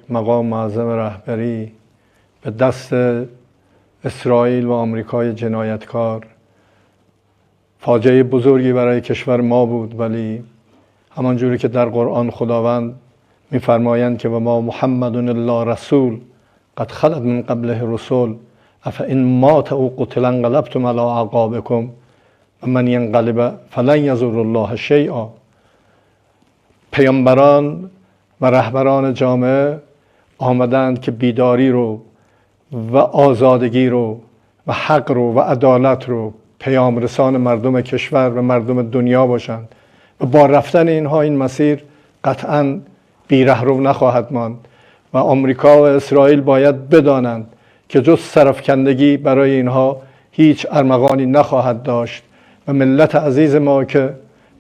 مقام معظم رهبری به دست اسرائیل و آمریکای جنایتکار فاجعه بزرگی برای کشور ما بود، ولی همانجوری که در قرآن خداوند می‌فرمایند که و ما محمد الا رسول قد خلت من قبله رسول افئن مات او قتل انقلبتم علی اعقابکم و من ینقلب فلن یضر الله شیئا. پیامبران و رهبران جامعه آمدند که بیداری رو و آزادگی رو و حق رو و عدالت رو پیام رسان مردم کشور و مردم دنیا باشند و با رفتن اینها این مسیر قطعاً بی‌رهرو نخواهد ماند و آمریکا و اسرائیل باید بدانند که جز سرفکندگی برای اینها هیچ ارمغانی نخواهد داشت و ملت عزیز ما که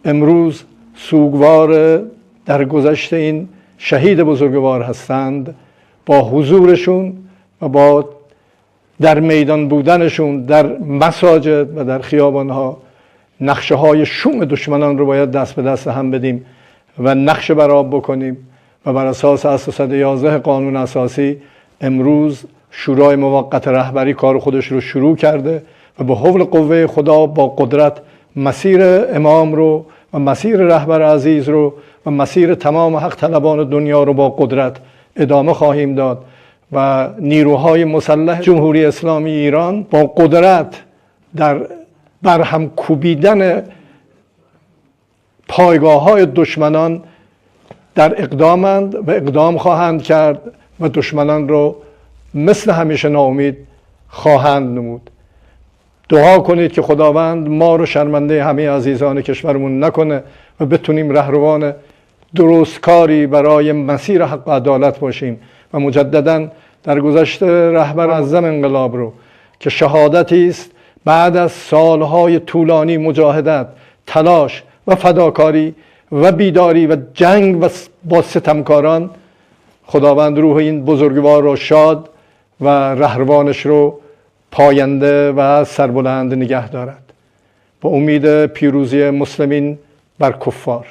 امروز سوگوار در گذشت این شهید بزرگوار هستند، با حضورشون و با در میدان بودنشون در مساجد و در خیابانها نقشه های شوم دشمنان رو باید دست به دست هم بدیم و نقشه برآب بکنیم و بر اساس 111 قانون اساسی امروز شورای موقت رهبری کار خودش رو شروع کرده و به حول قوه خدا با قدرت مسیر امام رو و مسیر رهبر عزیز رو و مسیر تمام حق طلبان دنیا رو با قدرت ادامه خواهیم داد و نیروهای مسلح جمهوری اسلامی ایران با قدرت در برهم کوبیدن پایگاه‌های دشمنان در اقدامند و اقدام خواهند کرد و دشمنان رو مثل همیشه ناامید خواهند نمود. دعا کنید که خداوند ما رو شرمنده همه عزیزان کشورمون نکنه و بتونیم رهروان درستکاری برای مسیر حق و عدالت باشیم و مجدداً در گذشته رهبر اعظم انقلاب رو که شهادتی است بعد از سالهای طولانی مجاهدت، تلاش و فداکاری و بیداری و جنگ با ستمکاران، خداوند روح این بزرگوار رو شاد و رهروانش رو پاینده و سربلند نگه دارد. با امید پیروزی مسلمین بر کفار.